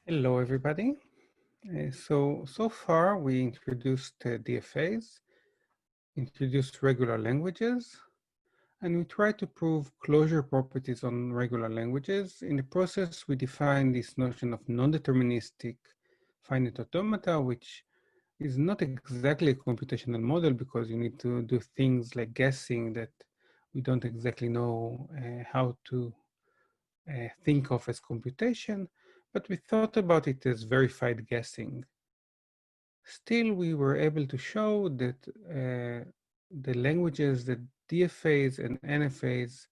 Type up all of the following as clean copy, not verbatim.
Hello, everybody. So far we introduced DFAs, introduced regular languages, and we tried to prove closure properties on regular languages. In the process, we defined this notion of non-deterministic finite automata, which is not exactly a computational model because you need to do things like guessing that we don't exactly know how to think of as computation, but we thought about it as verified guessing. Still, we were able to show that the languages that DFAs and NFAs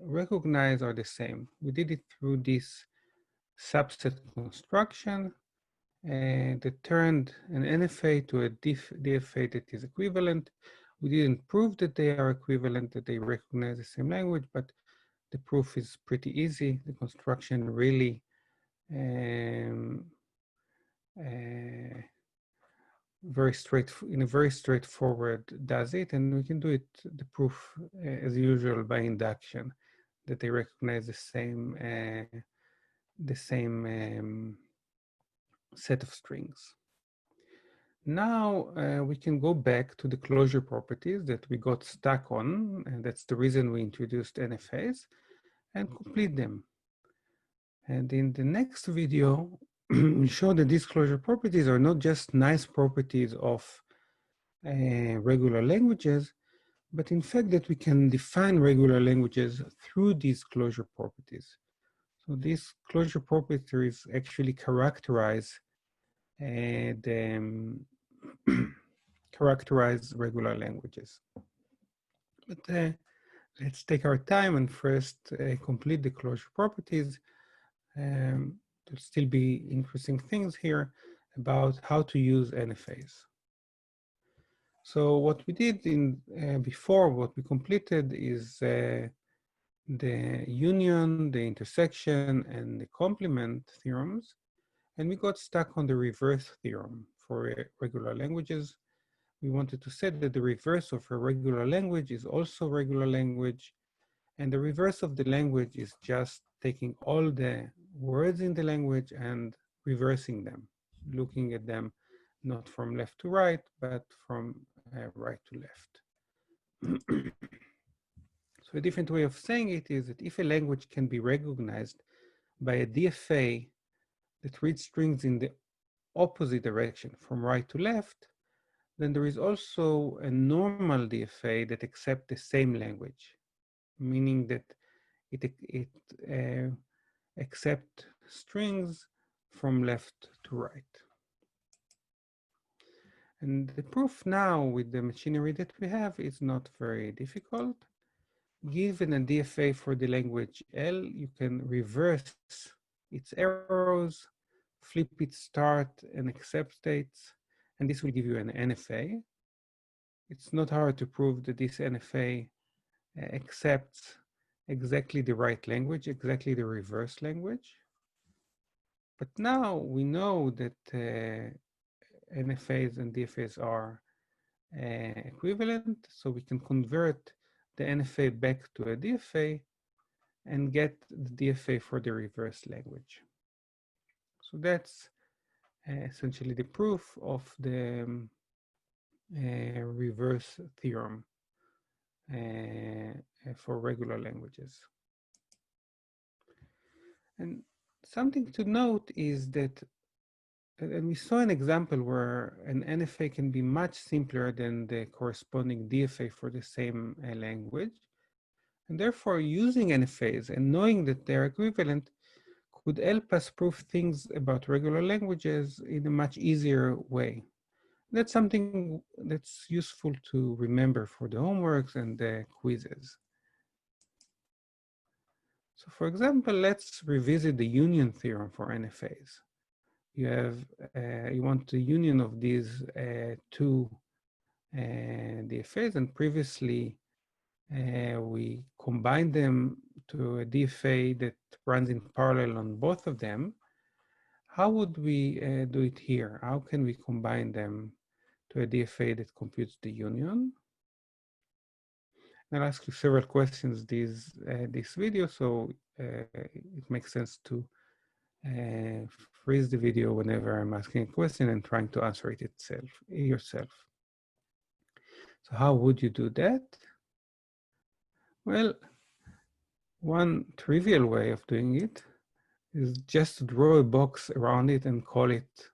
recognize are the same. We did it through this subset construction that turned an NFA to a DFA that is equivalent. We didn't prove that they are equivalent, that they recognize the same language, but the proof is pretty easy. The construction really in a very straightforward does it, and we can do it, the proof as usual by induction, that they recognize the same set of strings. Now we can go back to the closure properties that we got stuck on, and that's the reason we introduced NFAs, and complete them. And in the next video, we'll show that these closure properties are not just nice properties of regular languages, but in fact that we can define regular languages through these closure properties. So these closure properties actually characterize characterize regular languages. But let's take our time and first complete the closure properties. There'll still be interesting things here about how to use NFAs. So what we did before, what we completed is the union, the intersection, and the complement theorems. And we got stuck on the reverse theorem for regular languages. We wanted to say that the reverse of a regular language is also regular language. And the reverse of the language is just taking all the words in the language and reversing them, looking at them not from left to right, but from right to left. So a different way of saying it is that if a language can be recognized by a DFA that reads strings in the opposite direction from right to left, then there is also a normal DFA that accepts the same language, meaning that it accepts strings from left to right. And the proof now with the machinery that we have is not very difficult. Given a DFA for the language L, you can reverse its arrows, flip its start and accept states, and this will give you an NFA. It's not hard to prove that this NFA accepts exactly the right language, exactly the reverse language. But now we know that NFAs and DFAs are equivalent, so we can convert the NFA back to a DFA and get the DFA for the reverse language. So that's essentially the proof of the reverse theorem for regular languages. And something to note is that, and we saw an example where an NFA can be much simpler than the corresponding DFA for the same language. And therefore, using NFAs and knowing that they're equivalent could help us prove things about regular languages in a much easier way. That's something that's useful to remember for the homeworks and the quizzes. So for example, let's revisit the union theorem for NFAs. You want the union of these two DFAs, and previously we combined them to a DFA that runs in parallel on both of them. How would we do it here? How can we combine them to a DFA that computes the union? I'll ask you several questions this video, so it makes sense to freeze the video whenever I'm asking a question and trying to answer it yourself. So how would you do that? Well, one trivial way of doing it is just to draw a box around it and call it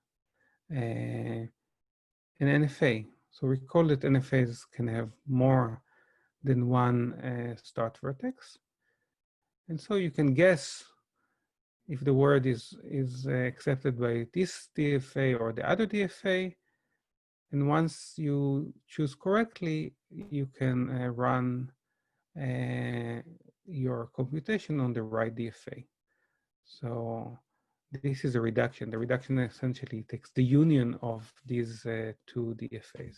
an NFA. So recall that NFAs can have more than one start vertex. And so you can guess if the word is accepted by this DFA or the other DFA. And once you choose correctly, you can run your computation on the right DFA. So this is a reduction. The reduction essentially takes the union of these two DFAs.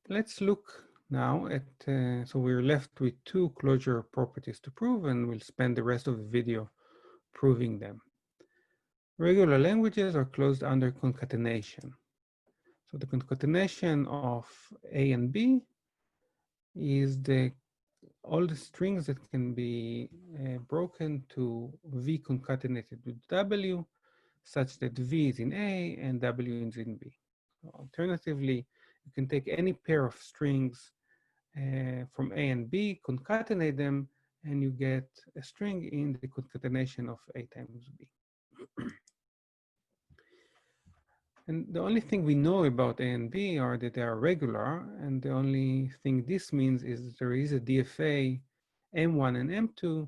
Let's look now at, so we're left with two closure properties to prove, and we'll spend the rest of the video proving them. Regular languages are closed under concatenation. So the concatenation of A and B is all the strings that can be broken to V concatenated with W, such that V is in A and W is in B. So alternatively, you can take any pair of strings from A and B, concatenate them, and you get a string in the concatenation of A times B. And the only thing we know about A and B are that they are regular, and the only thing this means is there is a DFA M1 and M2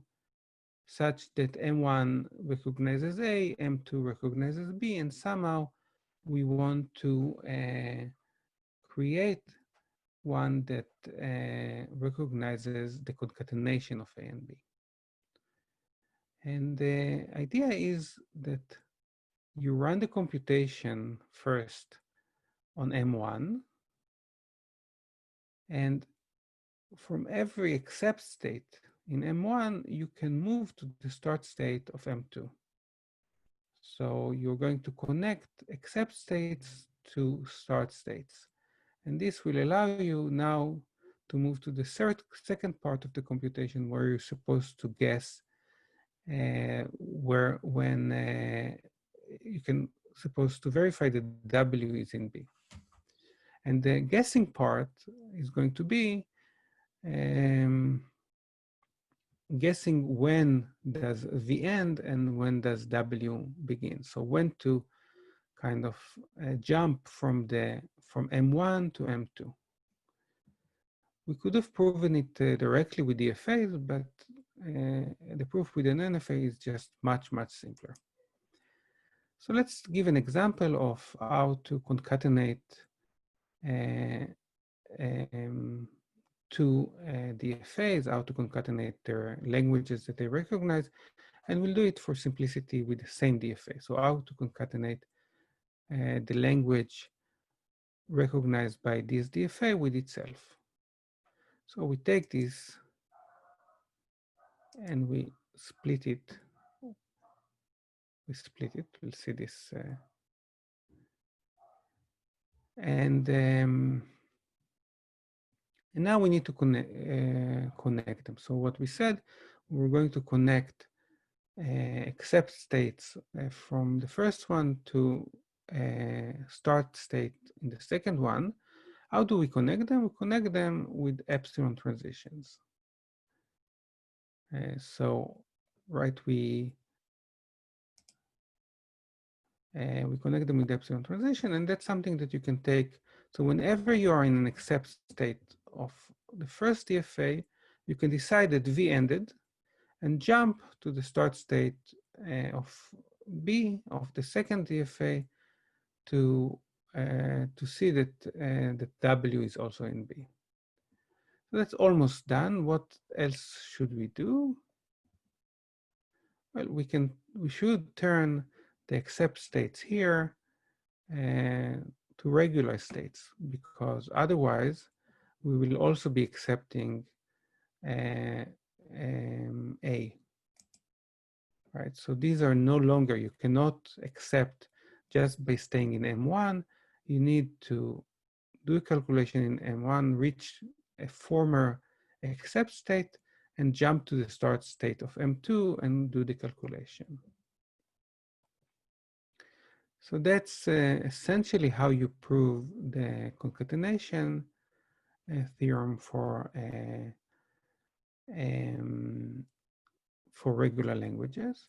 such that M1 recognizes A, M2 recognizes B, and somehow we want to create one that recognizes the concatenation of A and B. And the idea is that you run the computation first on M1, and from every accept state in M1, you can move to the start state of M2. So you're going to connect accept states to start states. And this will allow you now to move to the second part of the computation where you're supposed to guess when you can supposed to verify that W is in B. And the guessing part is going to be guessing when does V end and when does W begin. So when to kind of jump from M1 to M2. We could have proven it directly with DFAs, but the proof with an NFA is just much, much simpler. So let's give an example of how to concatenate two DFAs, how to concatenate their languages that they recognize, and we'll do it for simplicity with the same DFA. So how to concatenate the language recognized by this DFA with itself. So we take this and we split it. We'll see this. And now we need to connect them. So what we said, we're going to connect accept states from the first one to start state in the second one. How do we connect them? We connect them with epsilon transitions. We connect them with epsilon transition, and that's something that you can take. So whenever you are in an accept state of the first DFA, you can decide that V ended and jump to the start state of B of the second DFA to see that that W is also in B. So that's almost done. What else should we do? Well, we should turn the accept states here to regular states, because otherwise we will also be accepting A. Right, so these are no longer, you cannot accept just by staying in M1. You need to do a calculation in M1, reach a former accept state, and jump to the start state of M2 and do the calculation. So that's essentially how you prove the concatenation theorem for regular languages.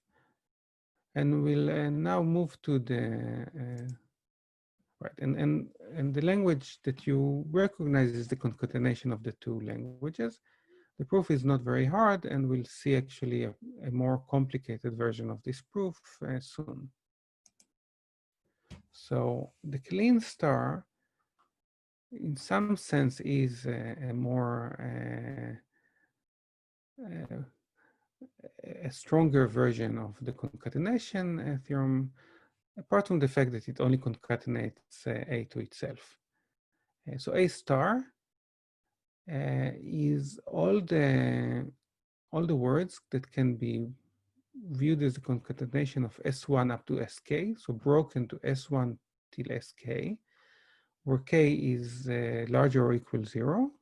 And we'll now move to the right, and the language that you recognize is the concatenation of the two languages. The proof is not very hard, and we'll see actually a more complicated version of this proof soon. So the clean star, in some sense, is a more a stronger version of the concatenation theorem, apart from the fact that it only concatenates A to itself. So A star is all the words that can be viewed as a concatenation of S1 up to Sk, so broken to S1 till Sk, where K is larger or equal 0,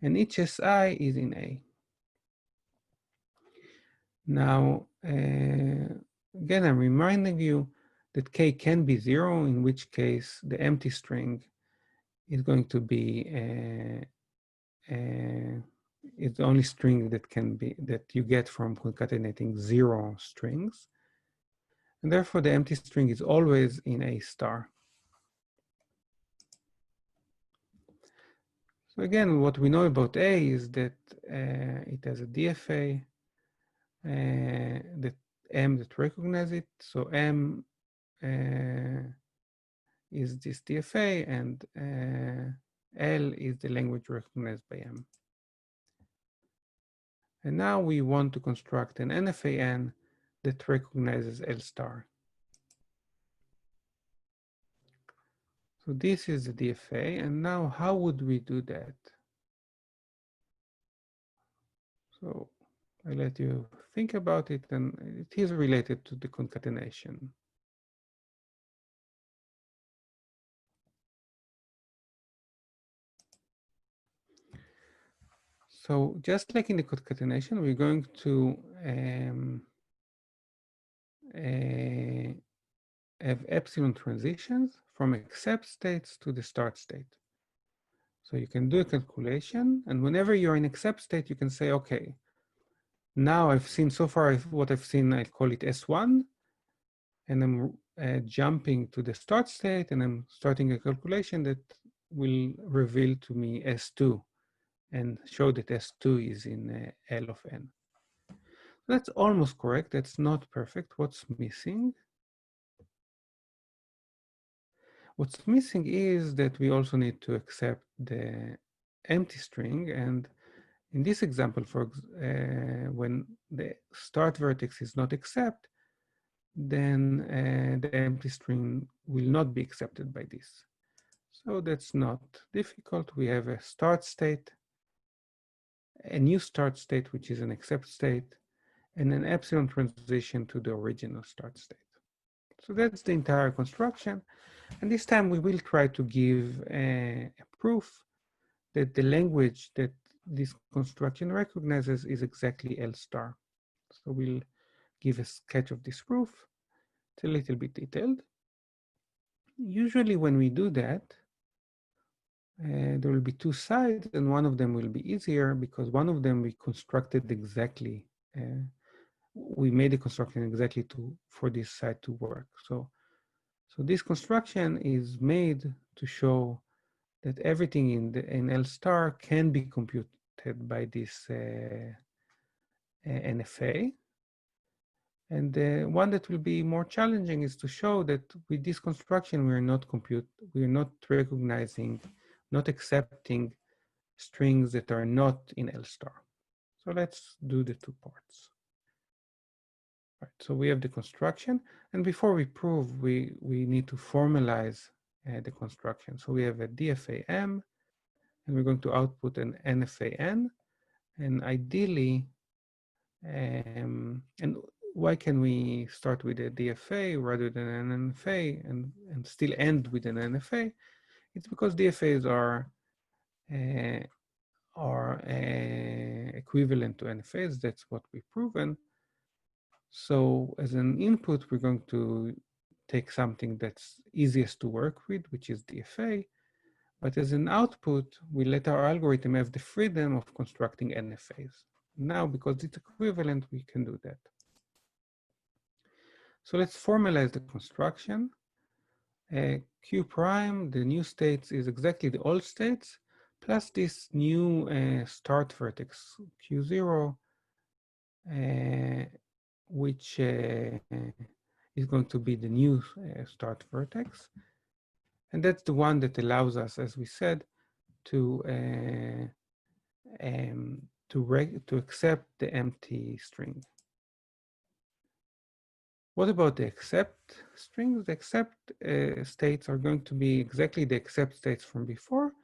and each Si is in A. Now, again, I'm reminding you that K can be 0, in which case the empty string is going to be it's the only string that you get from concatenating 0 strings. And therefore, the empty string is always in A star. So again, what we know about A is that it has a DFA, that M that recognizes it. So M is this DFA, and L is the language recognized by M. And now we want to construct an NFAN that recognizes L star. So this is the DFA, and now how would we do that? So I let you think about it, and it is related to the concatenation. So just like in the concatenation, we're going to have epsilon transitions from accept states to the start state. So you can do a calculation, and whenever you're in accept state, you can say, okay, now I've seen so far what I've seen, I call it S1, and I'm jumping to the start state, and I'm starting a calculation that will reveal to me S2 and show that S2 is in L of N. That's almost correct. That's not perfect. What's missing? What's missing is that we also need to accept the empty string. And in this example, when the start vertex is not accept, then the empty string will not be accepted by this. So that's not difficult. We have a start state, a new start state, which is an accept state, and an epsilon transition to the original start state. So that's the entire construction. And this time we will try to give a proof that the language that this construction recognizes is exactly L star. So we'll give a sketch of this proof. It's a little bit detailed. Usually when we do that, there will be two sides, and one of them will be easier because one of them we constructed exactly. We made the construction exactly for this side to work. So this construction is made to show that everything in L star can be computed by this NFA. And the one that will be more challenging is to show that with this construction, we're not recognizing, not accepting strings that are not in L star. So let's do the two parts. Right, so we have the construction, and before we prove, we need to formalize the construction. So we have a DFA-M, and we're going to output an NFA-N, and ideally, and why can we start with a DFA rather than an NFA and still end with an NFA? It's because DFAs are a equivalent to NFAs. That's what we've proven. So as an input, we're going to take something that's easiest to work with, which is DFA. But as an output, we let our algorithm have the freedom of constructing NFAs. Now, because it's equivalent, we can do that. So let's formalize the construction. Q prime, the new states is exactly the old states, plus this new start vertex, Q0, which is going to be the new start vertex. And that's the one that allows us, as we said, to accept the empty string. What about the accept strings? The accept states are going to be exactly the accept states from before,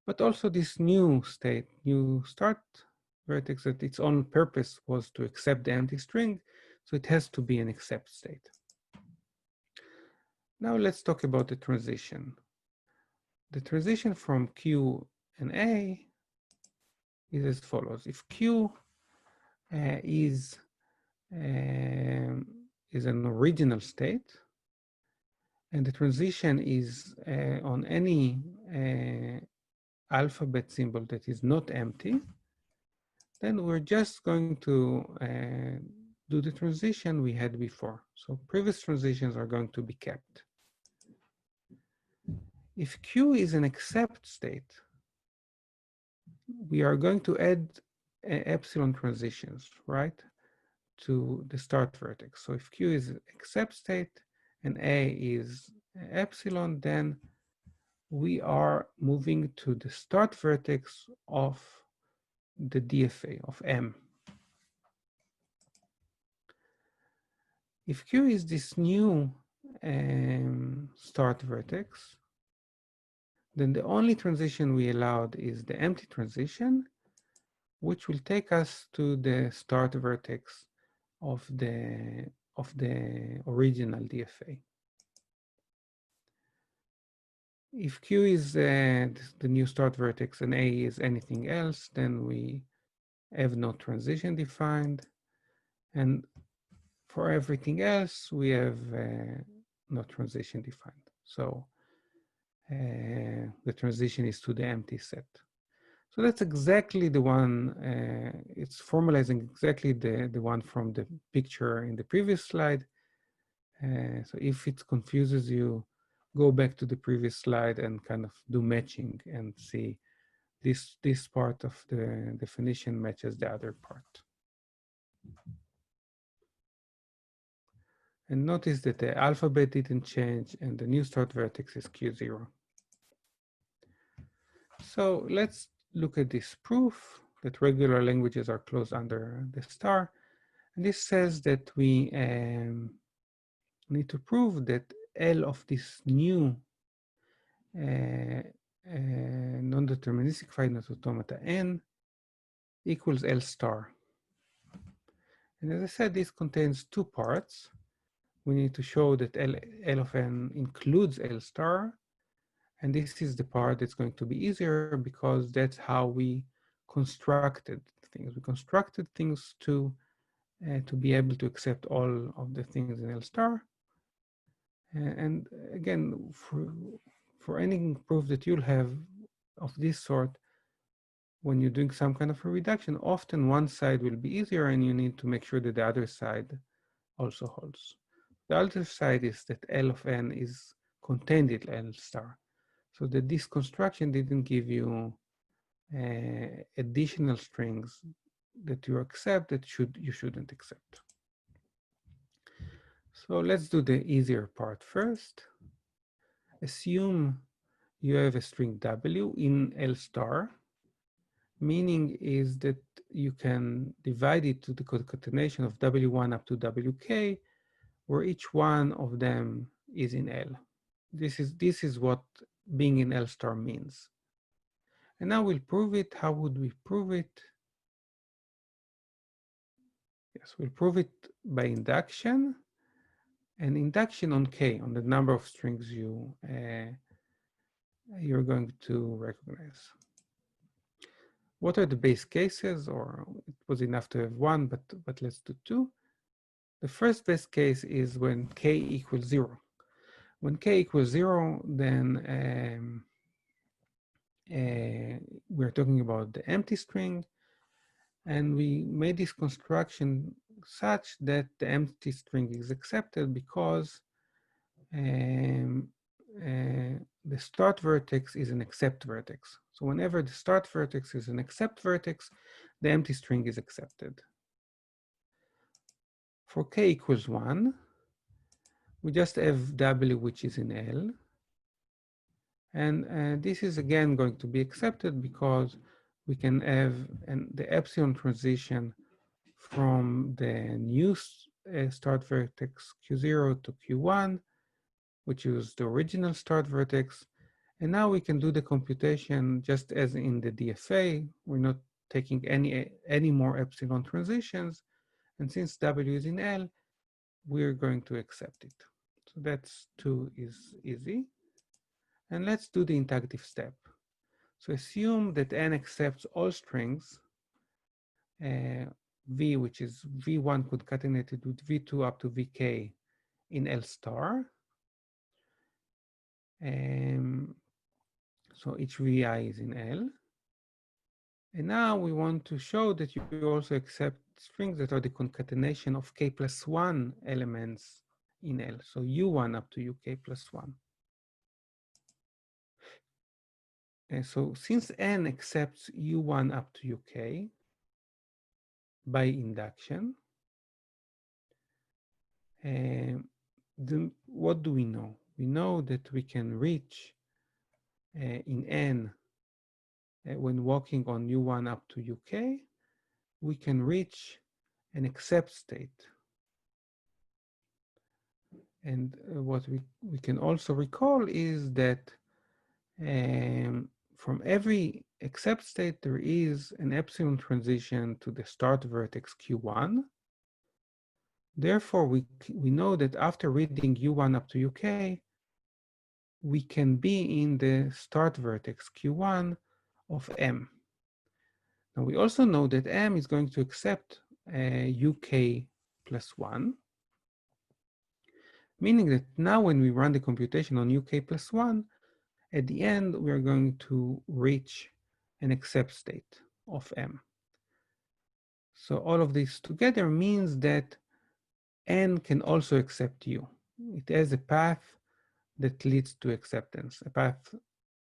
but also this new state, new start vertex, that its own purpose was to accept the empty string, so it has to be an accept state. Now let's talk about the transition. The transition from Q and A is as follows. If Q is an original state, and the transition is on any alphabet symbol that is not empty, then we're just going to do the transition we had before. So previous transitions are going to be kept. If Q is an accept state, we are going to add epsilon transitions, right, to the start vertex. So if Q is accept state and A is epsilon, then we are moving to the start vertex of the DFA of M. If Q is this new start vertex, then the only transition we allowed is the empty transition, which will take us to the start vertex of the original DFA. If Q is the new start vertex and A is anything else, then we have no transition defined. And for everything else, we have no transition defined. So the transition is to the empty set. So that's exactly the one, it's formalizing exactly the one from the picture in the previous slide. So if it confuses you, go back to the previous slide and kind of do matching and see this part of the definition matches the other part. And notice that the alphabet didn't change and the new start vertex is Q0. So let's look at this proof that regular languages are closed under the star. And this says that we need to prove that L of this new non-deterministic finite automata N equals L star. And as I said, this contains two parts. We need to show that L of N includes L star. And this is the part that's going to be easier because that's how we constructed things. We constructed things to be able to accept all of the things in L star. And again, for any proof that you'll have of this sort, when you're doing some kind of a reduction, often one side will be easier and you need to make sure that the other side also holds. The other side is that L of N is contained in L star. So that this construction didn't give you additional strings that you accept that you shouldn't accept. So let's do the easier part first. Assume you have a string W in L star. Meaning is that you can divide it to the concatenation of W1 up to WK, where each one of them is in L. This is what being in L star means. And now we'll prove it. How would we prove it? Yes, we'll prove it by induction, and induction on K, on the number of strings you're going to recognize. What are the base cases? Or it was enough to have one, but let's do two. The first best case is when k equals 0. When k equals 0, then we're talking about the empty string. And we made this construction such that the empty string is accepted because um, the start vertex is an accept vertex. So whenever the start vertex is an accept vertex, the empty string is accepted. For k equals 1, we just have w, which is in L. And this is again going to be accepted because we can have the epsilon transition from the new start vertex Q0 to Q1, which is the original start vertex. And now we can do the computation just as in the DFA. We're not taking any more epsilon transitions. And since W is in L, we're going to accept it. So that's 2 is easy. And let's do the inductive step. So assume that N accepts all strings, V, which is V1 concatenated with V2 up to VK in L star. So each VI is in L. And now we want to show that you also accept strings that are the concatenation of K plus 1 elements in L. So U1 up to UK plus 1. And so since N accepts U1 up to UK by induction, what do we know? We know that we can reach in N, when walking on U1 up to UK, we can reach an accept state. And what we can also recall is that from every accept state, there is an epsilon transition to the start vertex Q1. Therefore, we know that after reading U1 up to UK, we can be in the start vertex Q1 of M. Now, we also know that M is going to accept UK plus 1, meaning that now when we run the computation on UK plus 1, at the end, we are going to reach an accept state of M. So all of this together means that N can also accept U. It has a path that leads to acceptance, a path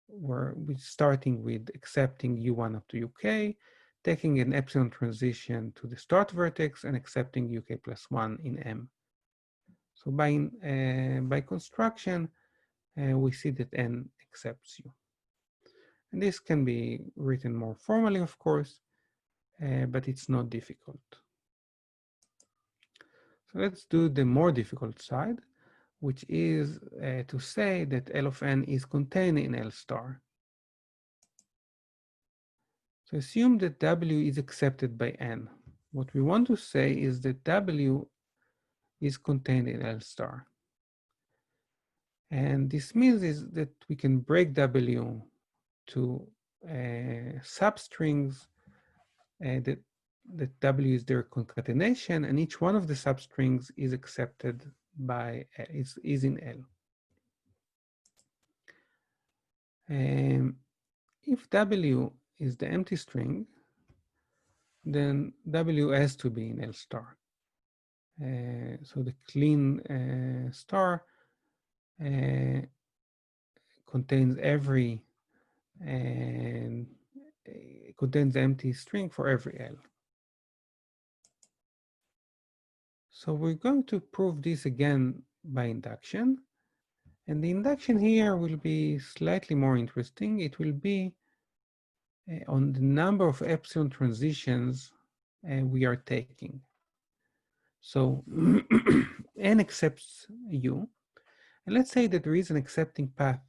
where we're starting with accepting U1 up to UK, taking an epsilon transition to the start vertex and accepting UK plus 1 in M. So by construction, we see that N accepts U. And this can be written more formally, of course, but it's not difficult. So let's do the more difficult side, which is to say that L of N is contained in L star. So assume that W is accepted by N. What we want to say is that W is contained in L star. And this means is that we can break W to substrings that W is their concatenation, and each one of the substrings is accepted by, is in L. If W is the empty string, then W has to be in L star. So the clean star contains every contains the empty string for every L. So we're going to prove this again by induction. And the induction here will be slightly more interesting. It will be on the number of epsilon transitions we are taking. So N accepts U. And let's say that there is an accepting path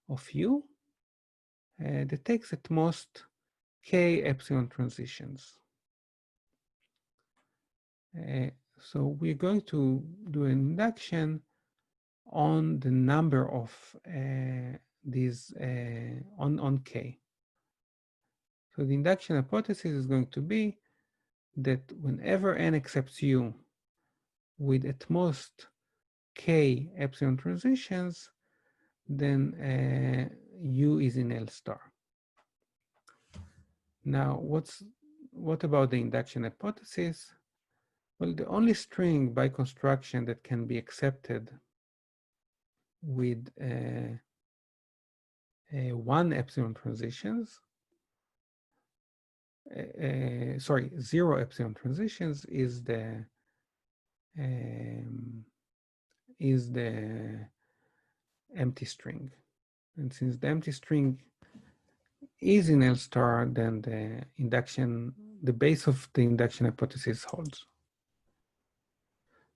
of U that takes at most K epsilon transitions. So we're going to do an induction on the number of these on K. So the induction hypothesis is going to be that whenever n accepts u with at most k epsilon transitions, then u is in L star. Now, what about the induction hypothesis? Well, the only string by construction that can be accepted with 1 epsilon transitions, sorry, 0 epsilon transitions is the empty string. And since the empty string is in L star, then the base of the induction hypothesis holds.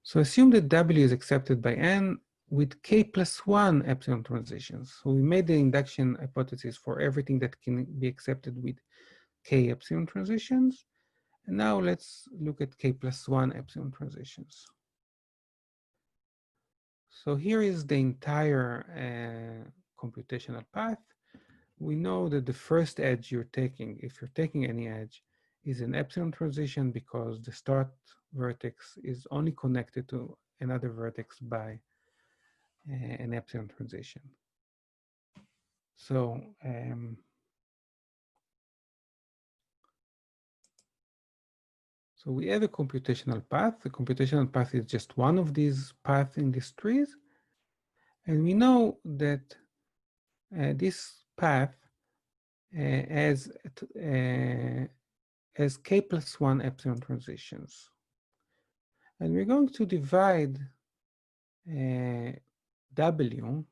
So assume that W is accepted by N with K plus 1 epsilon transitions. So we made the induction hypothesis for everything that can be accepted with K epsilon transitions. And now let's look at K plus 1 epsilon transitions. So here is the entire computational path. We know that the first edge you're taking, if you're taking any edge, is an epsilon transition because the start vertex is only connected to another vertex by an epsilon transition. So so we have a computational path. The computational path is just one of these paths in these trees. And we know that this path has k plus 1 epsilon transitions. And we're going to divide W.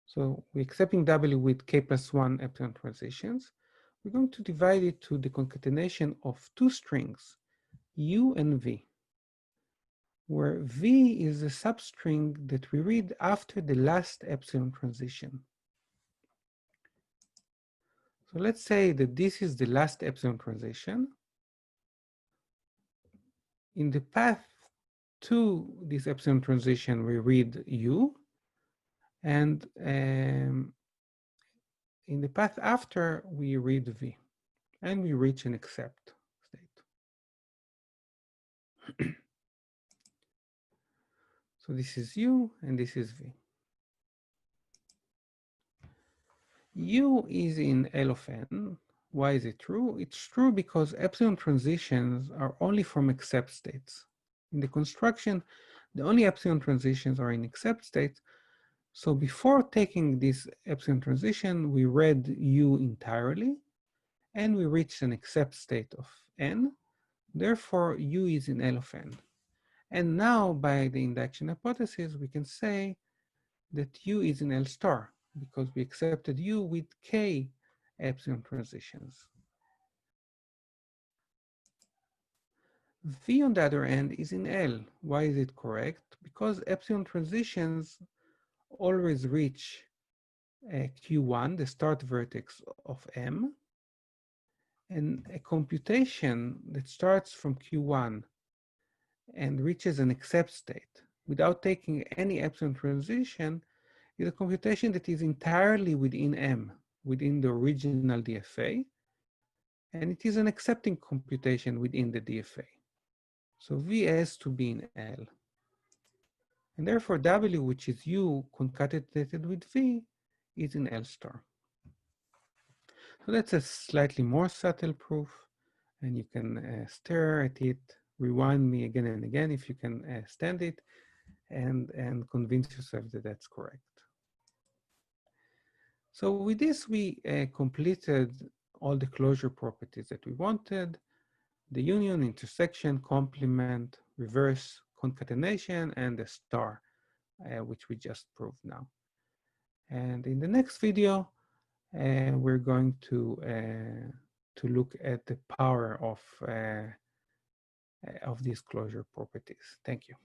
So we're accepting W with k plus 1 epsilon transitions. We're going to divide it to the concatenation of two strings, U and V, where V is a substring that we read after the last epsilon transition. So let's say that this is the last epsilon transition. In the path to this epsilon transition, we read U, and in the path after, we read V, and we reach an accept state. So this is U, and this is V. U is in L of N. Why is it true? It's true because epsilon transitions are only from accept states. In the construction, the only epsilon transitions are in accept states. So before taking this epsilon transition, we read U entirely, and we reached an accept state of N. Therefore, U is in L of N. And now, by the induction hypothesis, we can say that U is in L star, because we accepted U with K epsilon transitions. V, on the other hand, is in L. Why is it correct? Because epsilon transitions always reach Q1, the start vertex of M, and a computation that starts from Q1 and reaches an accept state without taking any epsilon transition is a computation that is entirely within M, within the original DFA, and it is an accepting computation within the DFA. So V has to be in L. And therefore W, which is U concatenated with V, is in L star. So that's a slightly more subtle proof, and you can stare at it, rewind me again and again if you can stand it, and convince yourself that that's correct. So with this, we completed all the closure properties that we wanted: the union, intersection, complement, reverse concatenation, and the star, which we just proved now. And in the next video, we're going to look at the power of these closure properties. Thank you.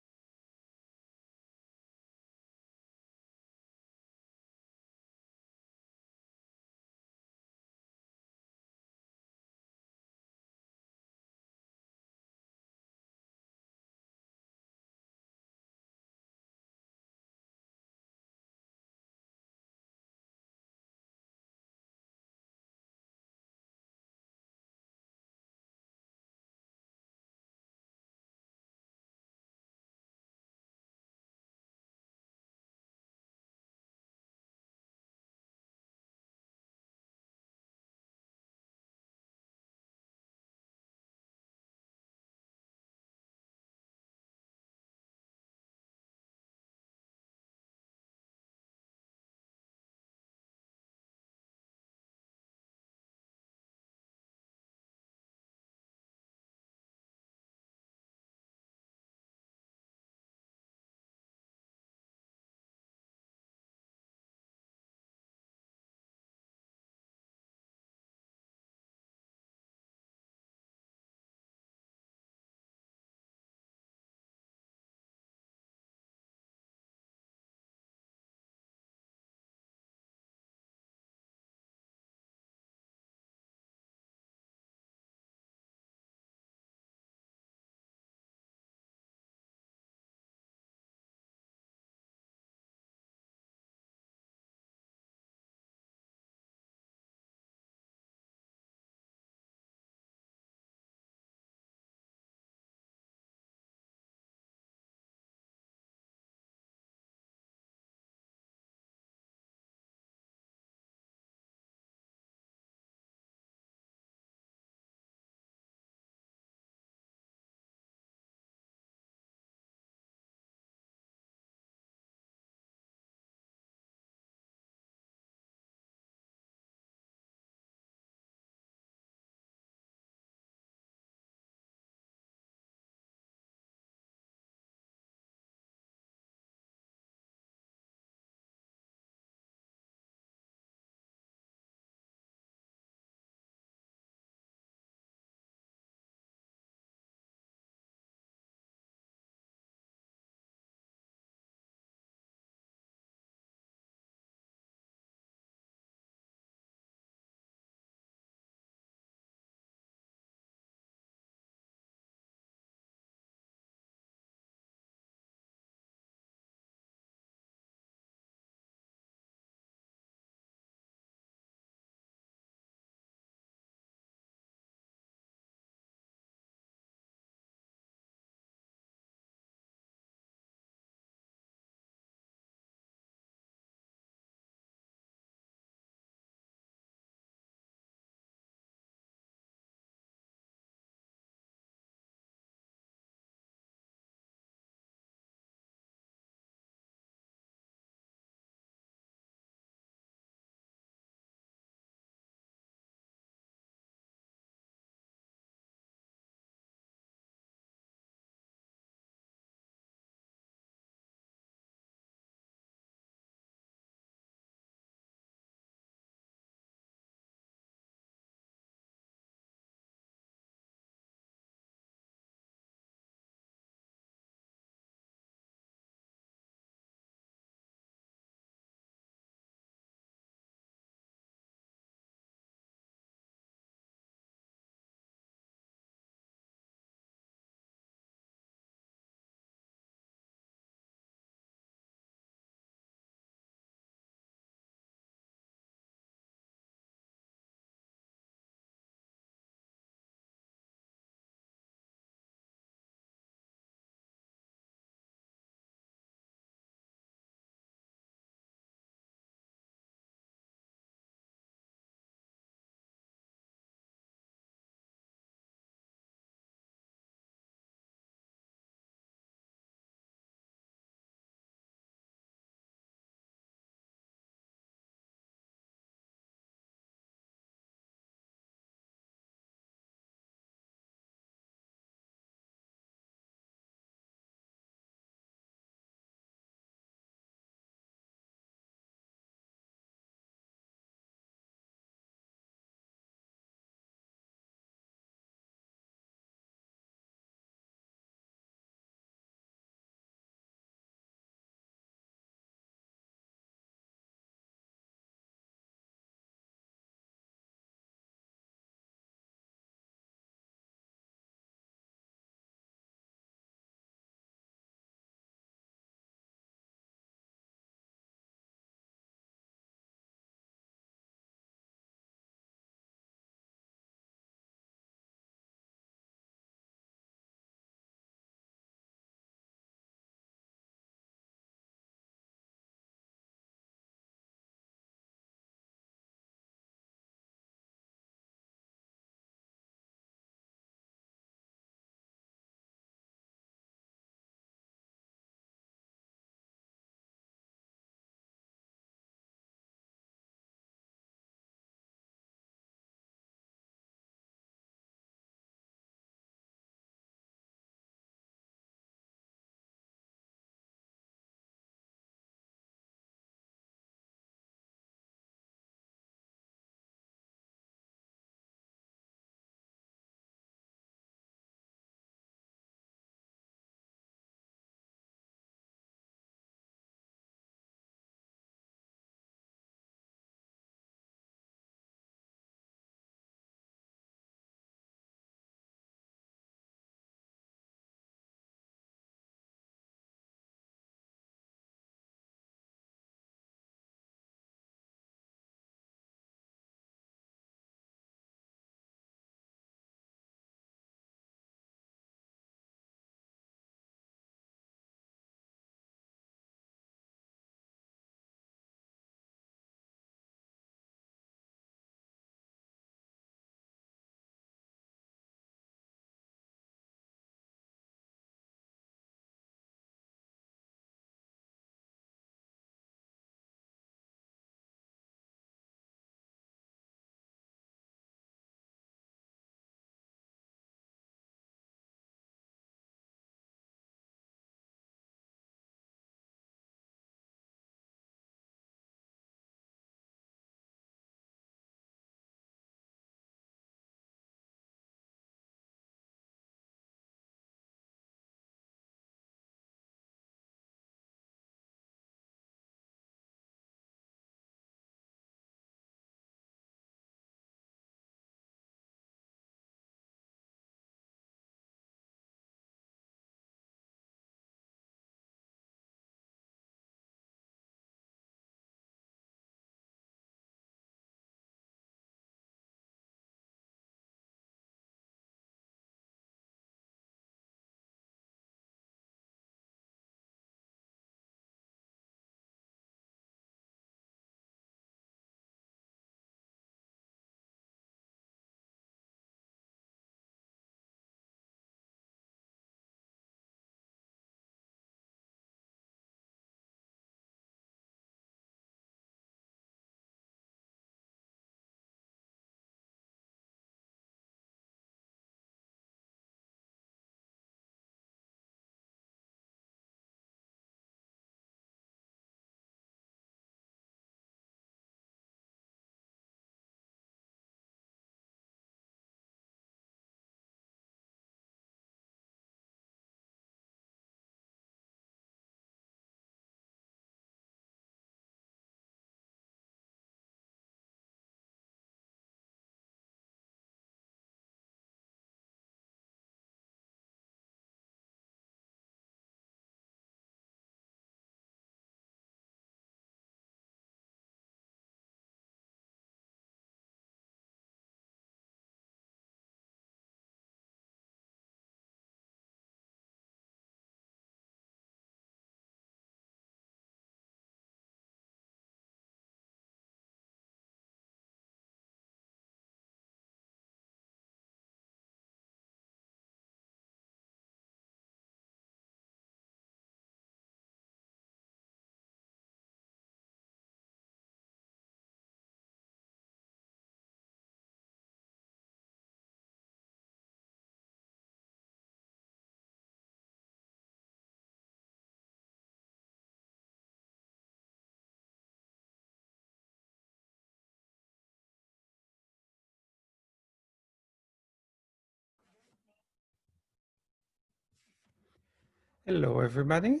Hello, everybody.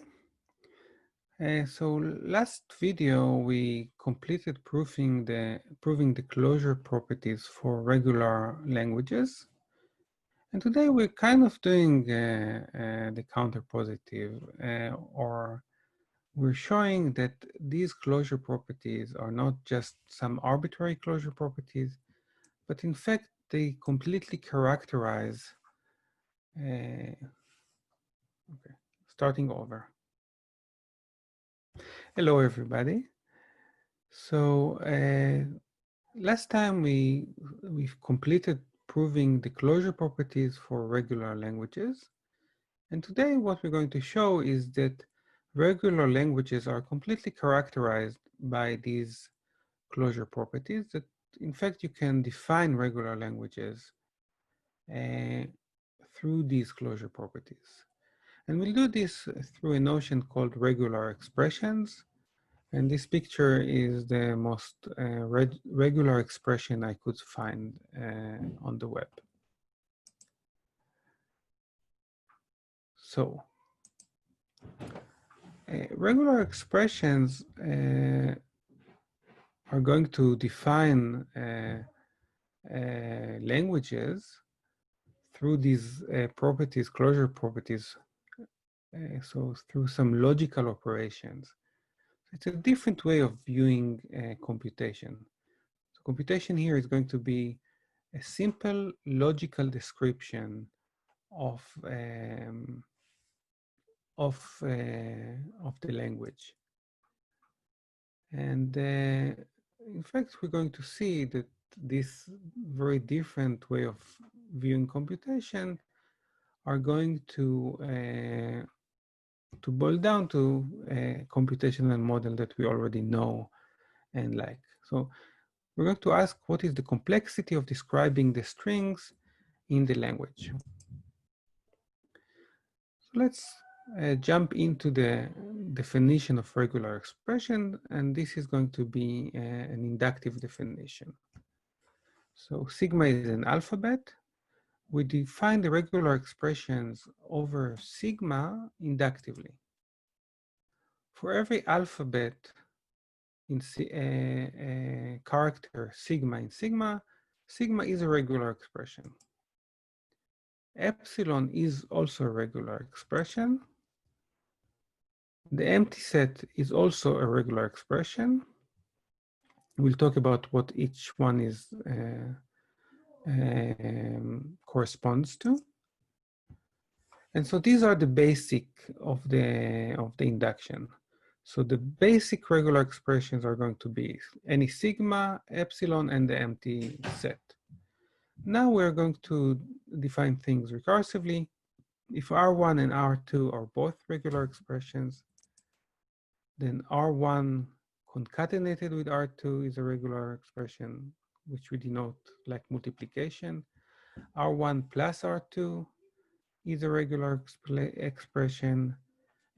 So last video, we completed proving the closure properties for regular languages. And today we're kind of doing the counterpositive, or we're showing that these closure properties are not just some arbitrary closure properties, but in fact, they completely characterize, okay, starting over. Hello, everybody. So last time we've completed proving the closure properties for regular languages. And today what we're going to show is that regular languages are completely characterized by these closure properties, that in fact you can define regular languages through these closure properties. And we'll do this through a notion called regular expressions. And this picture is the most regular expression I could find on the web. So, regular expressions are going to define languages through these properties, closure properties, so through some logical operations. It's a different way of viewing computation. So computation here is going to be a simple logical description of the language. And in fact, we're going to see that this very different way of viewing computation are going to boil down to a computational model that we already know and like. So we're going to ask, what is the complexity of describing the strings in the language? So let's jump into the definition of regular expression, and this is going to be an inductive definition. So sigma is an alphabet. We define the regular expressions over sigma inductively. For every alphabet in character sigma in sigma, sigma is a regular expression. Epsilon is also a regular expression. The empty set is also a regular expression. We'll talk about what each one is corresponds to. And so these are the basic of the induction. So the basic regular expressions are going to be any sigma, epsilon, and the empty set. Now we're going to define things recursively. If R1 and R2 are both regular expressions, then R1 concatenated with R2 is a regular expression, which we denote like multiplication. R1 plus R2 is a regular expression,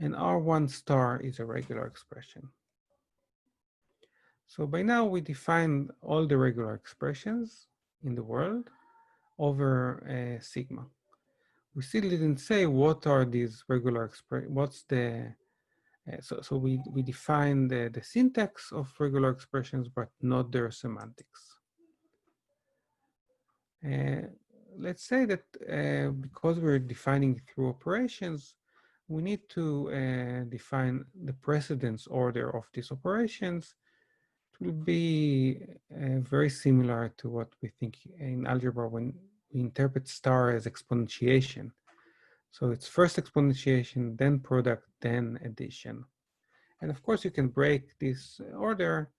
and R1 star is a regular expression. So by now we defined all the regular expressions in the world over sigma. We still didn't say what are these regular expressions, what's the, so we define the syntax of regular expressions, but not their semantics. Let's say that because we're defining through operations, we need to define the precedence order of these operations. It will be very similar to what we think in algebra when we interpret star as exponentiation. So it's first exponentiation, then product, then addition. And of course, you can break this order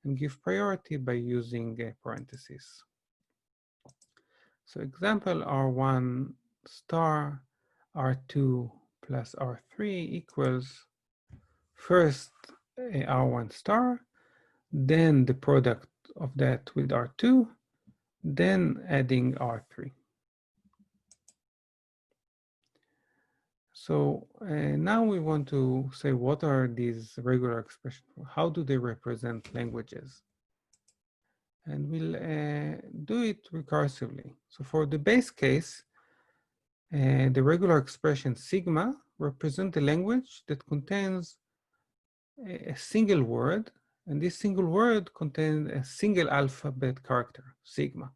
and give priority by using parentheses. So example, R1 star, R2 plus R3 equals first R1 star, then the product of that with R2, then adding R3. So now we want to say, what are these regular expressions? How do they represent languages? And we'll do it recursively. So for the base case, the regular expression sigma represent a language that contains a single word, and this single word contains a single alphabet character, sigma.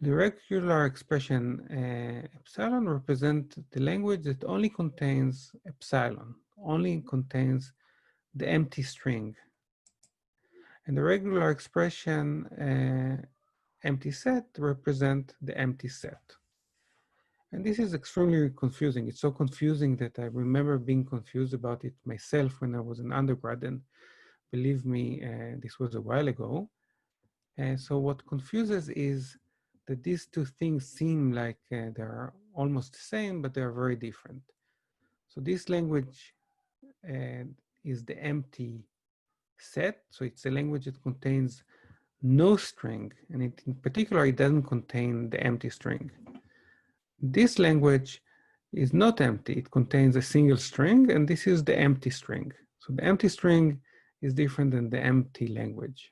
The regular expression epsilon represents the language that only contains epsilon, only contains the empty string. And the regular expression empty set represent the empty set. And this is extremely confusing. It's so confusing that I remember being confused about it myself when I was an undergrad, and believe me, this was a while ago. So what confuses is that these two things seem like they're almost the same, but they're very different. So this language is the empty set. So it's a language that contains no string, and in particular, it doesn't contain the empty string. This language is not empty. It contains a single string, and this is the empty string. So the empty string is different than the empty language.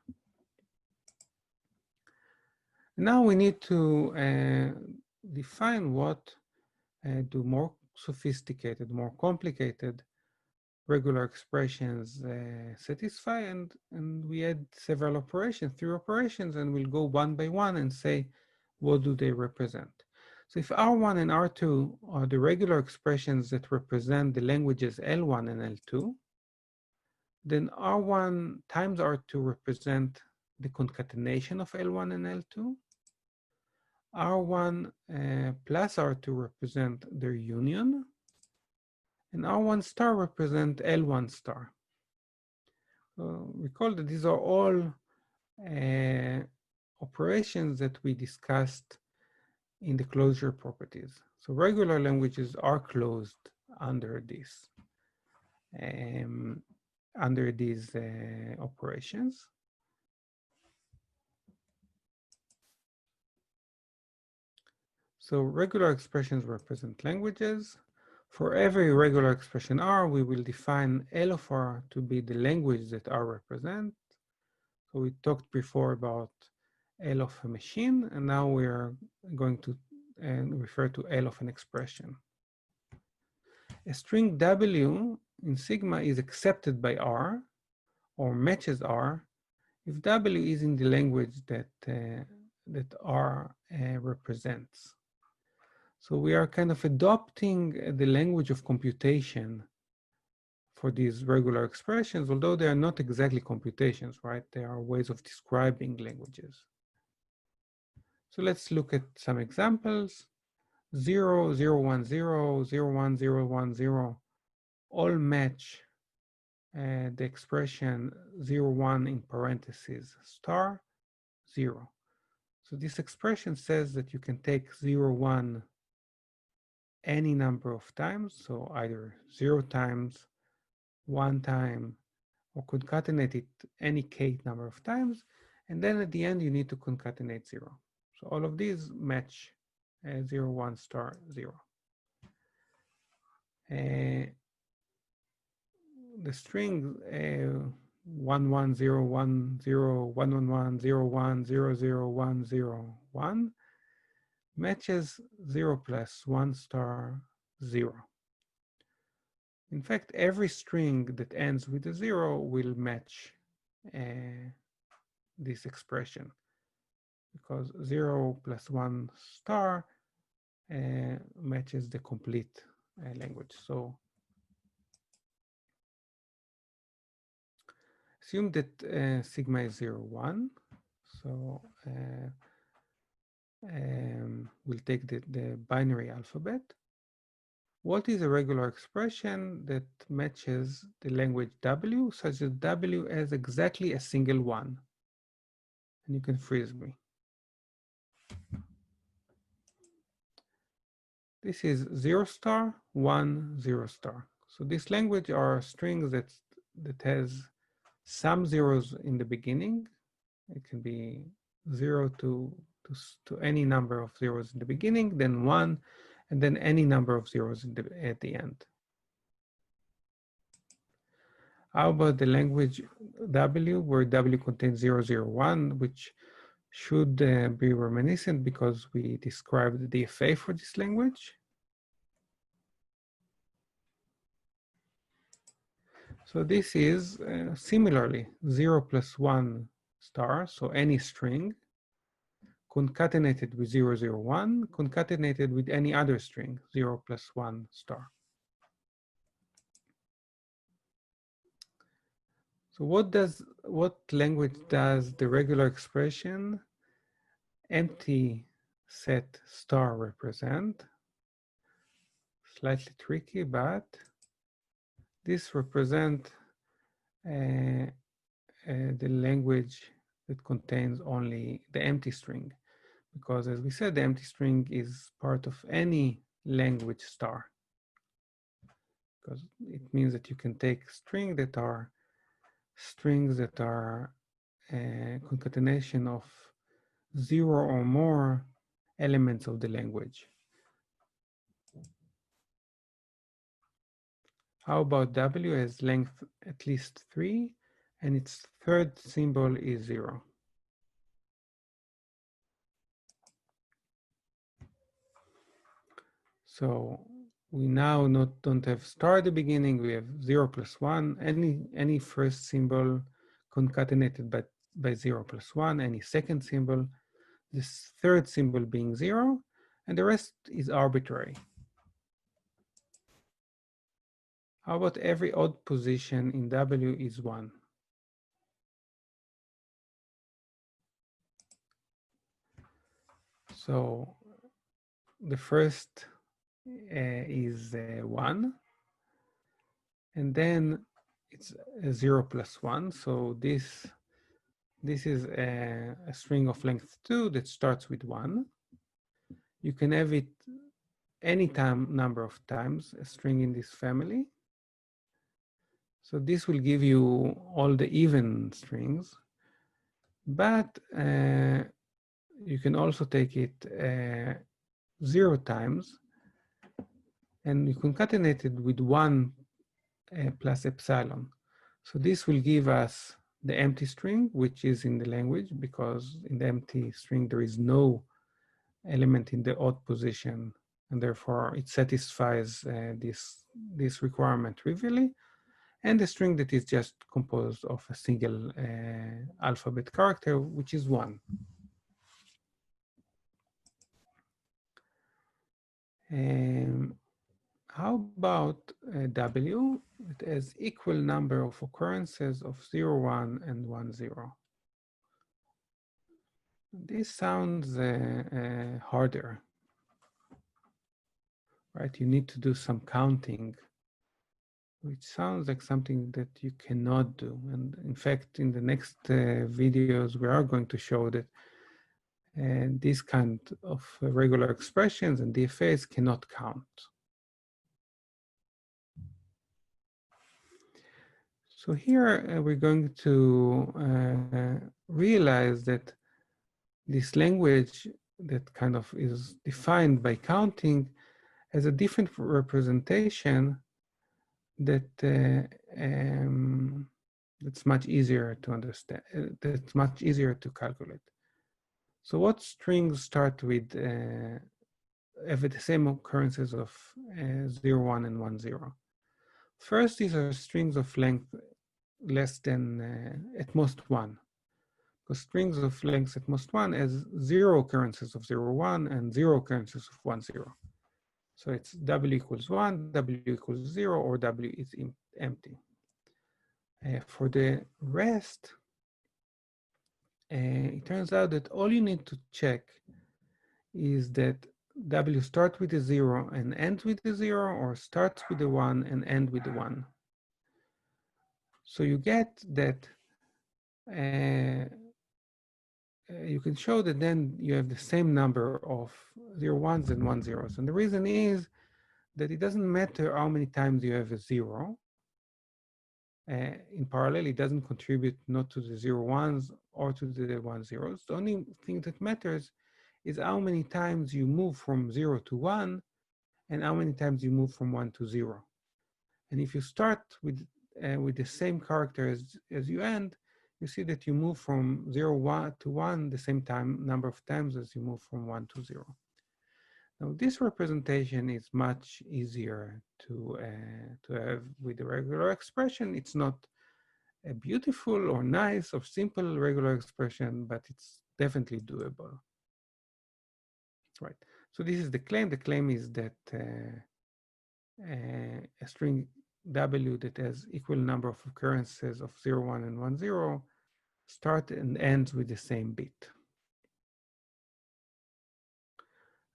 Now we need to define what do more sophisticated, more complicated regular expressions satisfy, and we add several operations, 3 operations, and we'll go one by one and say, what do they represent? So if R1 and R2 are the regular expressions that represent the languages L1 and L2, then R1 times R2 represent the concatenation of L1 and L2. R1 plus R2 represent their union, and R1 star represent L1 star. Recall that these are all operations that we discussed in the closure properties. So regular languages are closed under this, under these operations. So regular expressions represent languages. For every regular expression R, we will define L of R to be the language that R represents. So we talked before about L of a machine, and now we are going to refer to L of an expression. A string W in sigma is accepted by R or matches R if W is in the language that, that R represents. So we are kind of adopting the language of computation for these regular expressions, although they are not exactly computations, right? They are ways of describing languages. So let's look at some examples. 0, 0, 1, 0, 0, 1, 0, 1, 0, all match the expression 0, 1 in parentheses star 0. So this expression says that you can take 0, 1 any number of times, so either 0 times, 1 time, or concatenate it any k number of times, and then at the end you need to concatenate 0. So all of these match 0, 1 star 0. The string 1, 1, 0, 1, 0, 1, 1, 1, 0, 1, 0, 0, 1, 0, 1 matches 0 plus 1 star 0. In fact, every string that ends with a 0 will match this expression, because 0 plus 1 star matches the complete language. So assume that sigma is 0, 1. So we'll take the binary alphabet. What is a regular expression that matches the language W such that W has exactly a single 1? And you can freeze me. This is 0 star, 1, 0 star. So this language are strings that has some zeros in the beginning. It can be 0 to any number of zeros in the beginning, then 1, and then any number of zeros at the end. How about the language W, where W contains 0, 0, 1, which should be reminiscent because we described the DFA for this language. So this is similarly 0 plus 1 star, so any string, concatenated with 0, 0, 1, concatenated with any other string, 0 plus 1 star. So what language does the regular expression empty set star represent? Slightly tricky, but this represents the language that contains only the empty string. Because as we said, the empty string is part of any language star. Because it means that you can take strings that are a concatenation of 0 or more elements of the language. How about W has length at least 3, and its third symbol is 0. So we now don't have star at the beginning. We have 0 plus 1. Any first symbol concatenated by 0 plus 1. Any second symbol. This third symbol being 0, and the rest is arbitrary. How about every odd position in W is 1? So the first is 1, and then it's 0 plus 1. So this is a string of length 2 that starts with 1. You can have it any number of times, a string in this family. So this will give you all the even strings, but you can also take it 0 times, and you concatenate it with 1 plus epsilon. So this will give us the empty string, which is in the language, because in the empty string there is no element in the odd position, and therefore it satisfies this requirement trivially. And the string that is just composed of a single alphabet character, which is 1. How about W? It has equal number of occurrences of 0, 1, and 1, 0. This sounds harder, right? You need to do some counting, which sounds like something that you cannot do. And in fact, in the next videos, we are going to show that these kind of regular expressions and DFAs cannot count. So here we're going to realize that this language that kind of is defined by counting has a different representation that that's much easier to understand, that's much easier to calculate. So what strings start with have the same occurrences of 0, 1, and 1, 0? First, these are strings of length less than at most 1. Because strings of length at most 1 has 0 occurrences of 0, 1 and 0 occurrences of 1, 0. So it's W equals 1, W equals 0, or W is empty. For the rest, it turns out that all you need to check is that W starts with a 0 and ends with a 0, or starts with a 1 and ends with a 1. So you get that you can show that then you have the same number of 0, 1s and 1, 0s. And the reason is that it doesn't matter how many times you have a 0. In parallel, it doesn't contribute not to the 0, 1s or to the 1, 0s. The only thing that matters is how many times you move from 0 to 1 and how many times you move from 1 to 0. And if you start with the same character as you end, you see that you move from 0, 1 to 1 the same number of times as you move from 1 to 0. Now, this representation is much easier to have with a regular expression. It's not a beautiful or nice or simple regular expression, but it's definitely doable. Right. So this is the claim. The claim is that a string W that has equal number of occurrences of 0, 1, and 1, 0 start and ends with the same bit.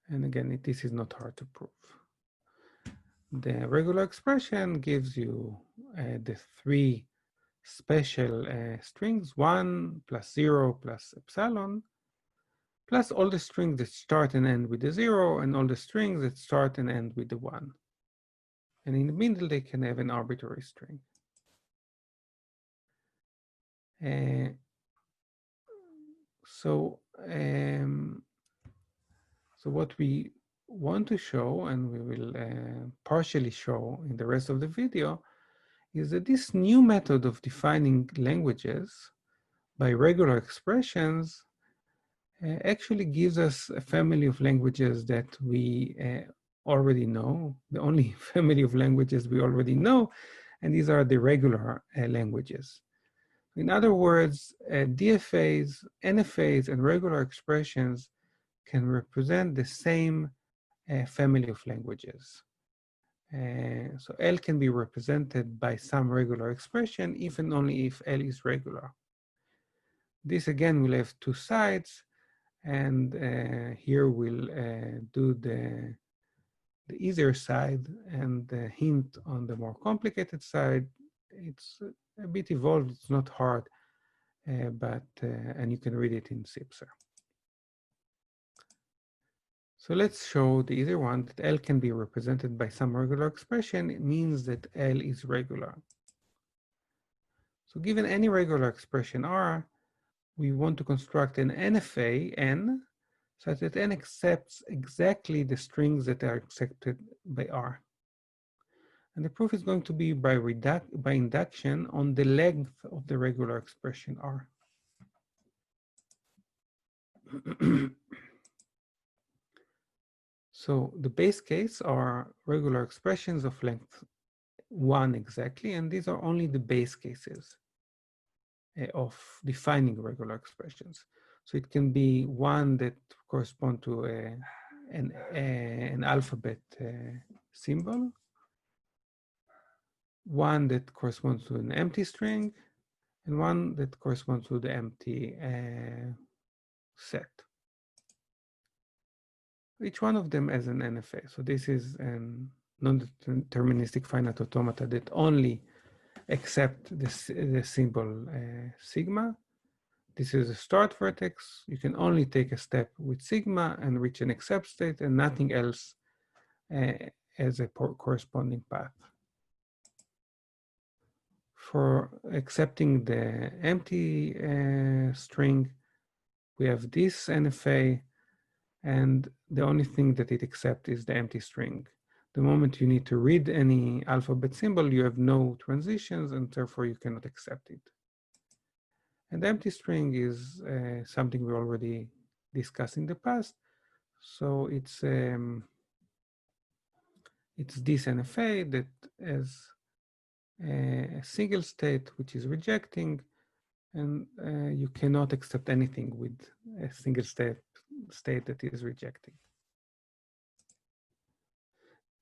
And again, this is not hard to prove. The regular expression gives you the three special strings, 1 plus 0 plus epsilon, plus all the strings that start and end with the 0, and all the strings that start and end with the 1. And in the middle, they can have an arbitrary string. So what we want to show, and we will partially show in the rest of the video, is that this new method of defining languages by regular expressions actually gives us a family of languages that we already know, the only family of languages we already know, and these are the regular languages. In other words, DFAs, NFAs, and regular expressions can represent the same family of languages. So L can be represented by some regular expression, even only if L is regular. This again will have two sides, and here we'll do the easier side and the hint on the more complicated side. It's a bit evolved, it's not hard, and you can read it in Sipser. So let's show the easier one, that L can be represented by some regular expression. It means that L is regular. So given any regular expression R, we want to construct an NFA, N, such that N accepts exactly the strings that are accepted by R. And the proof is going to be by induction on the length of the regular expression R. So the base case are regular expressions of length 1 exactly, and these are only the base cases of defining regular expressions. So it can be one that correspond to an alphabet symbol, one that corresponds to an empty string, and one that corresponds to the empty set. Each one of them has an NFA. So this is a non-deterministic finite automata that only accept the symbol sigma. This is a start vertex. You can only take a step with sigma and reach an accept state, and nothing else as a corresponding path. For accepting the empty string, we have this NFA, and the only thing that it accepts is the empty string. The moment you need to read any alphabet symbol, you have no transitions, and therefore you cannot accept it. And the empty string is something we already discussed in the past. So it's this NFA that has a single state which is rejecting, and you cannot accept anything with a single state that is rejecting.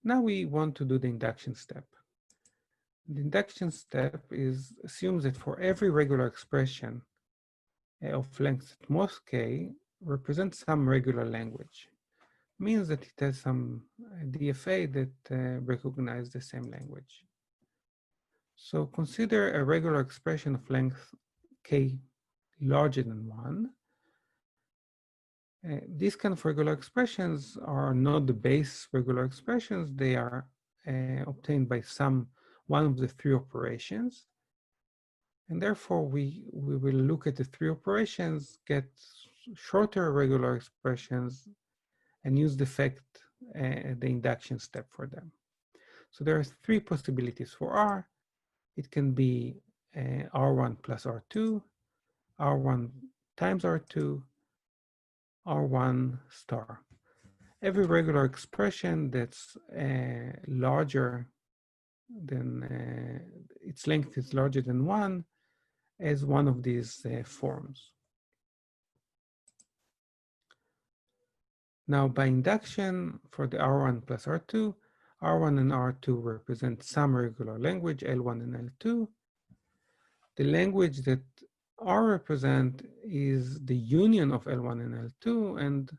Now we want to do the induction step. The induction step assumes that for every regular expression of length at most k represents some regular language. Means that it has some DFA that recognize the same language. So consider a regular expression of length k larger than 1. These kind of regular expressions are not the base regular expressions. They are obtained by one of the three operations. And therefore, we will look at the three operations, get shorter regular expressions, and use the induction step for them. So there are three possibilities for R. It can be R1 plus R2, R1 times R2, R1 star. every regular expression that's larger than, its length is larger than 1 as one of these forms. Now, by induction, for the R1 plus R2, R1 and R2 represent some regular language, L1 and L2. The language that R represent is the union of L1 and L2, and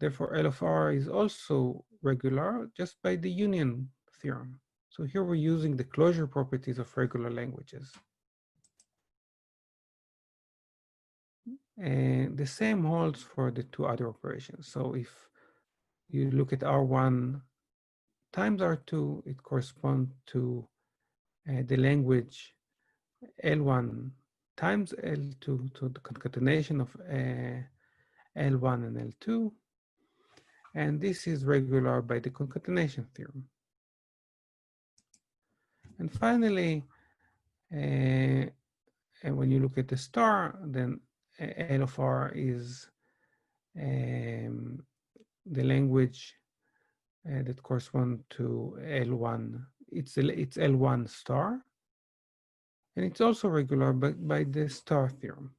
therefore L of R is also regular just by the union theorem. So here we're using the closure properties of regular languages. And the same holds for the two other operations. So if you look at R1 times R2, it corresponds to the language L1 times L2, to the concatenation of L1 and L2. And this is regular by the concatenation theorem. And finally, and when you look at the star, then L of R is the language that corresponds to L1. It's L1 star. And it's also regular by the star theorem.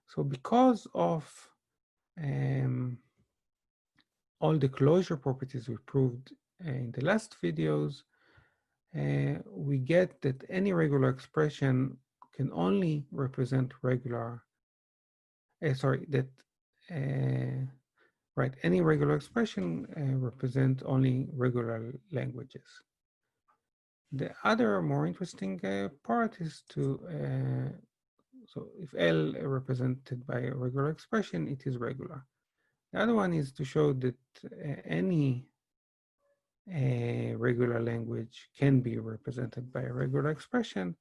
So because of all the closure properties we proved in the last videos, we get that any regular expression can only represent regular, any regular expression represent only regular languages. The other more interesting part is to, so if L represented by a regular expression, it is regular. The other one is to show that any regular language can be represented by a regular expression.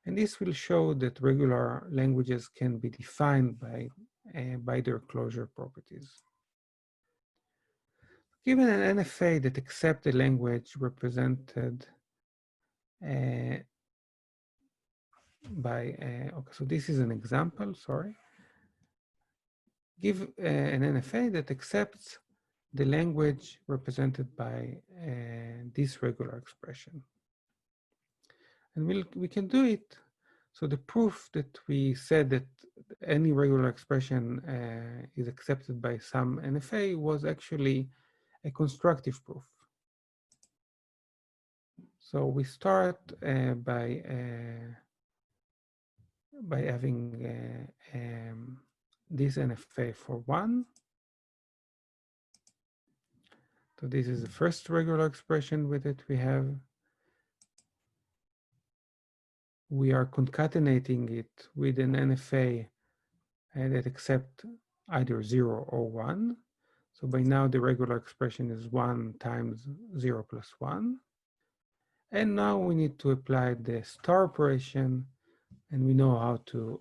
And this will show that regular languages can be defined by their closure properties. Given an NFA that accepts a language represented okay, so this is an example, sorry. Give an NFA that accepts the language represented by this regular expression. And we can do it. So the proof that we said that any regular expression is accepted by some NFA was actually a constructive proof. So we start by having this NFA for 1. So this is the first regular expression with it we have. We are concatenating it with an NFA that accepts either 0 or 1. So by now the regular expression is 1 times 0 plus 1. And now we need to apply the star operation, and we know how to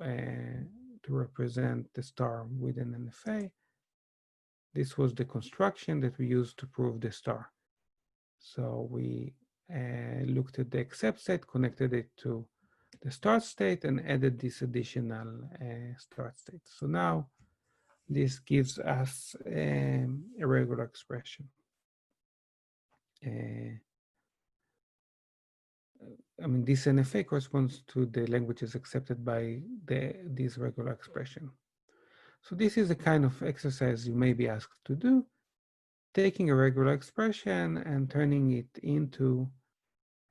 represent the star with an NFA. This was the construction that we used to prove the star. So we looked at the accept state, connected it to the start state, and added this additional start state. So now this gives us a regular expression. I mean, this NFA corresponds to the languages accepted by this regular expression. So this is a kind of exercise you may be asked to do, taking a regular expression and turning it into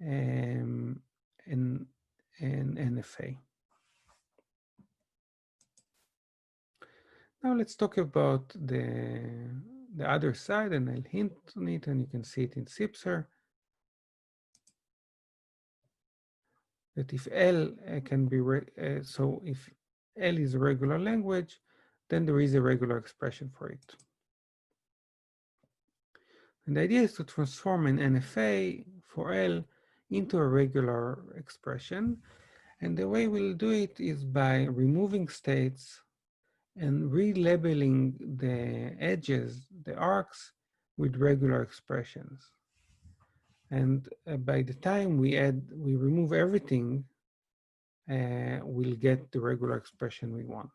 an NFA. Now let's talk about the other side, and I'll hint on it, and you can see it in CIPSR. That if L can be, so if L is a regular language, then there is a regular expression for it. And the idea is to transform an NFA for L into a regular expression. And the way we'll do it is by removing states and relabeling the edges, the arcs, with regular expressions. And by the time we remove everything, we'll get the regular expression we want.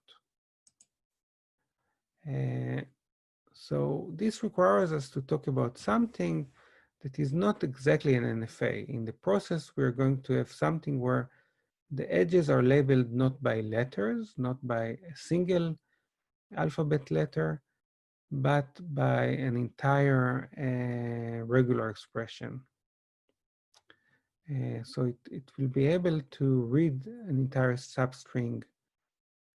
So this requires us to talk about something that is not exactly an NFA. In the process, we're going to have something where the edges are labeled not by letters, not by a single alphabet letter, but by an entire regular expression. So it will be able to read an entire substring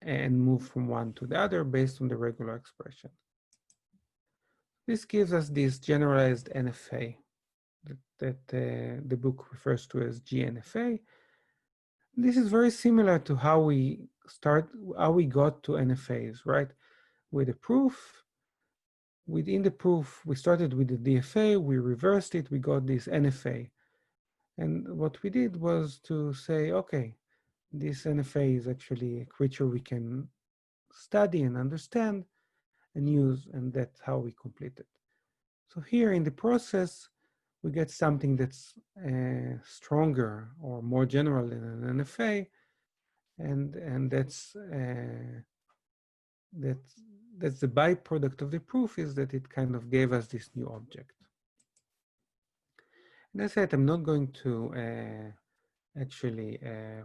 and move from one to the other based on the regular expression. This gives us this generalized NFA that the book refers to as GNFA. This is very similar to how we got to NFAs, right? With a proof, within the proof, we started with the DFA, we reversed it, we got this NFA. And what we did was to say, okay, this NFA is actually a creature we can study and understand and use, and that's how we complete it. So here in the process, we get something that's stronger or more general than an NFA, and that's the byproduct of the proof, is that it kind of gave us this new object. And as I said, I'm not going to actually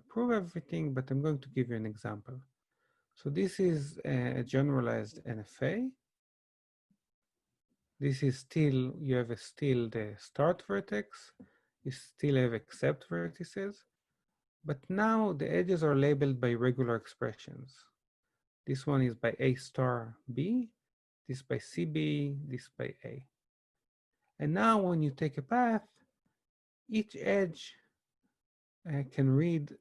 prove everything, but I'm going to give you an example. So this is a generalized NFA. This is still, you have still the start vertex, you still have except vertices, but now the edges are labeled by regular expressions. This one is by A star B, this by CB, this by A. And now when you take a path, each edge can read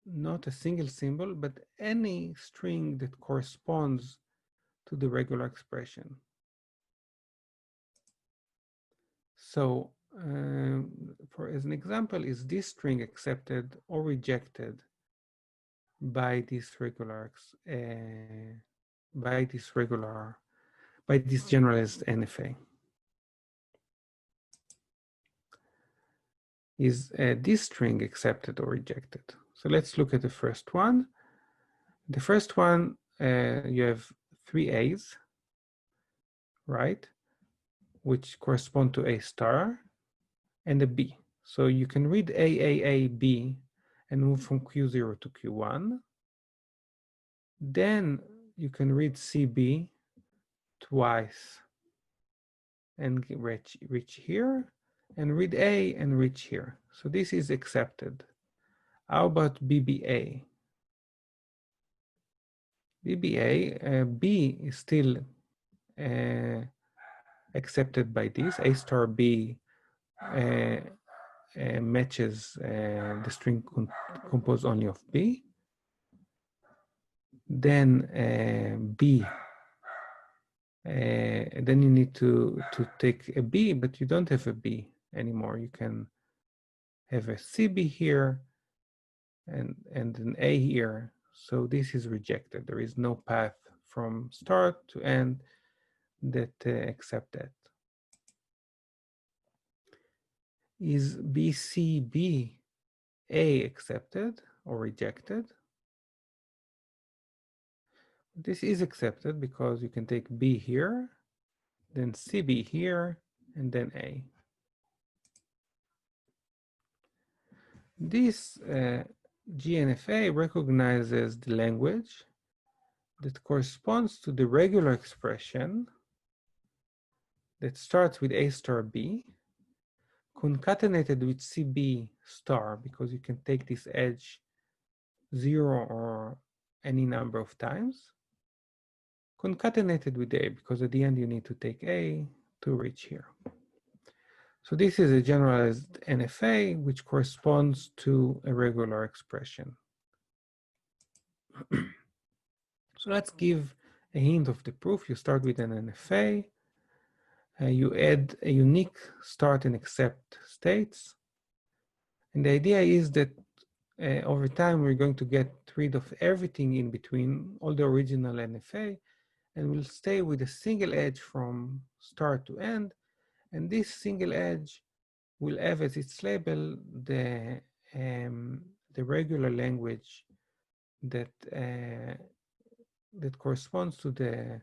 not a single symbol, but any string that corresponds to the regular expression. So for as an example, is this string accepted or rejected by this generalized NFA? Is this string accepted or rejected? So let's look at the first one. The first one, you have 3 A's, right? Which correspond to A star and a B. So you can read A, B, and move from Q0 to Q1. Then you can read CB twice and reach here, and read A and reach here. So this is accepted. How about BBA? BBA, B is still accepted by this. A star B matches the string composed only of B. Then B, then you need to take a B, but you don't have a B anymore. You can have a CB here and an A here. So this is rejected. There is no path from start to end that accept that. Is BCB A accepted or rejected? This is accepted because you can take B here, then CB here, and then A. This GNFA recognizes the language that corresponds to the regular expression that starts with A star B, concatenated with CB star, because you can take this edge 0 or any number of times, concatenated with A, because at the end you need to take A to reach here. So this is a generalized NFA which corresponds to a regular expression. So let's give a hint of the proof. You start with an NFA, you add a unique start and accept states. And the idea is that over time, we're going to get rid of everything in between, all the original NFA, and we'll stay with a single edge from start to end. And this single edge will have as its label the regular language that that corresponds to the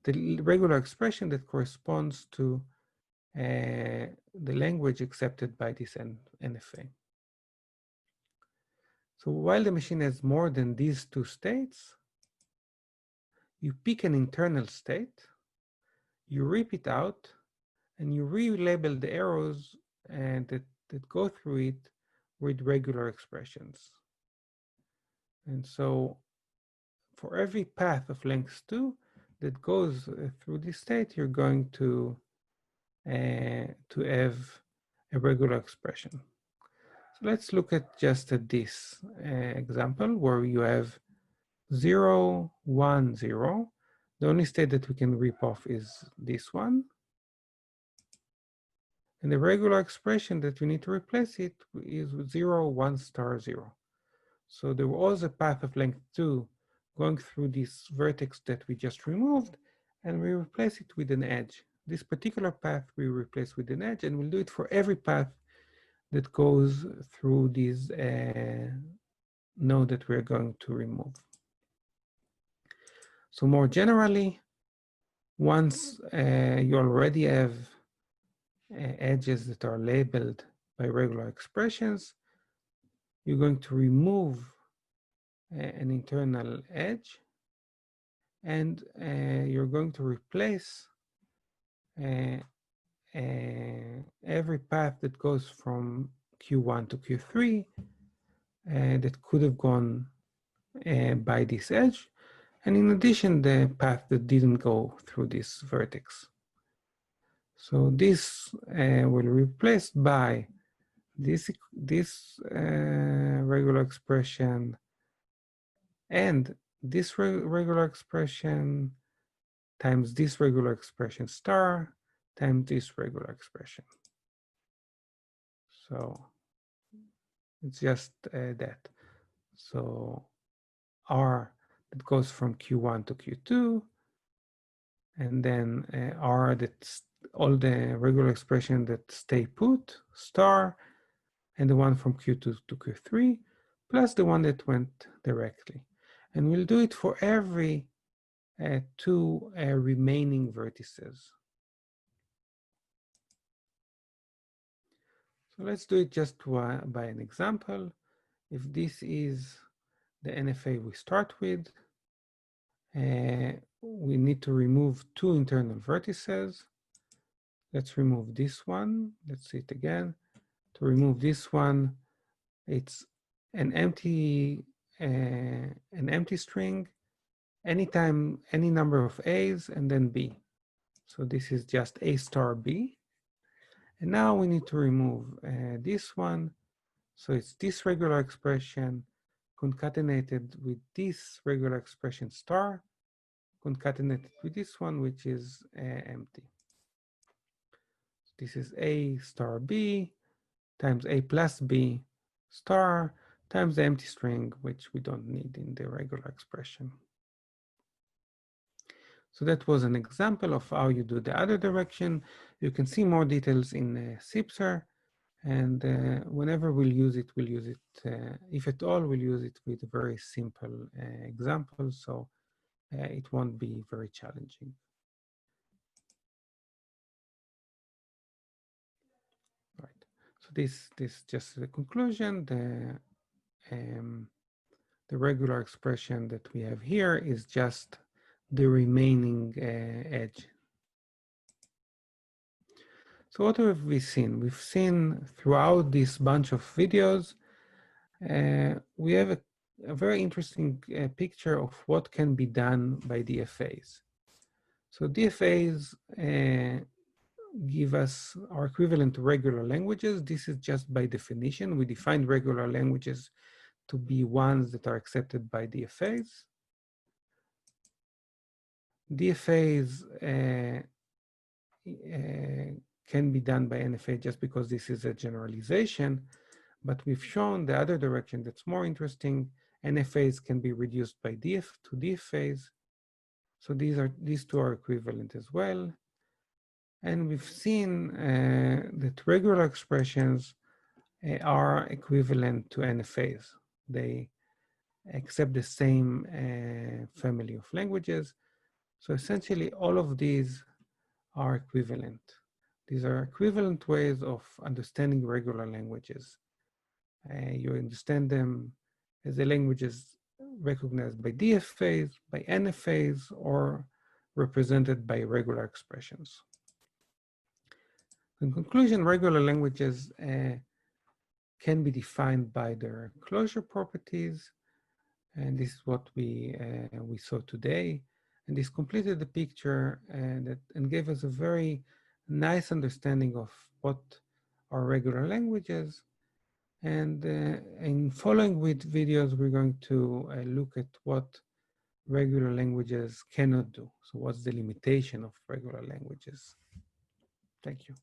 the regular expression that corresponds to the language accepted by this NFA. So while the machine has more than these two states, you pick an internal state, you rip it out, and you relabel the arrows that go through it with regular expressions. And so for every path of length 2 that goes through this state, you're going to have a regular expression. So let's look at just at this example where you have 0, 1, 0. The only state that we can rip off is this one. And the regular expression that we need to replace it is 0, 1, star 0. So there was a path of length 2 going through this vertex that we just removed, and we replace it with an edge. This particular path we replace with an edge, and we'll do it for every path that goes through this node that we're going to remove. So more generally, once you already have edges that are labeled by regular expressions, you're going to remove an internal edge, and you're going to replace every path that goes from Q1 to Q3 that could have gone by this edge, and in addition, the path that didn't go through this vertex. So this will be replaced by this regular expression and this regular expression times this regular expression star times this regular expression. So it's just that. So R that goes from Q1 to Q2, and then R that's all the regular expression that stay put, star, and the one from Q2 to Q3, plus the one that went directly. And we'll do it for every two remaining vertices. So let's do it just by an example. If this is the NFA we start with, we need to remove two internal vertices. Let's remove this one. Let's see it again. To remove this one, it's an empty string, anytime, any number of A's, and then B. So this is just A star B. And now we need to remove this one. So it's this regular expression concatenated with this regular expression star, concatenated with this one, which is empty. This is A star B times A plus B star times the empty string, which we don't need in the regular expression. So that was an example of how you do the other direction. You can see more details in CIPSR, and whenever we'll use it, if at all, we'll use it with a very simple example, so it won't be very challenging. Right. So this just the conclusion. The regular expression that we have here is just the remaining edge. So what have we seen? We've seen throughout this bunch of videos, we have a very interesting picture of what can be done by DFAs. So DFAs give us our equivalent to regular languages. This is just by definition. We define regular languages to be ones that are accepted by DFAs. DFAs can be done by NFA just because this is a generalization, but we've shown the other direction that's more interesting. NFAs can be reduced by to DFAs. So these two are equivalent as well. And we've seen that regular expressions are equivalent to NFAs. They accept the same family of languages. So essentially, all of these are equivalent. These are equivalent ways of understanding regular languages. You understand them as the languages recognized by DFAs, by NFAs, or represented by regular expressions. In conclusion, regular languages can be defined by their closure properties, and this is what we saw today. And this completed the picture and gave us a very nice understanding of what are regular languages. And in following with videos, we're going to look at what regular languages cannot do. So what's the limitation of regular languages? Thank you.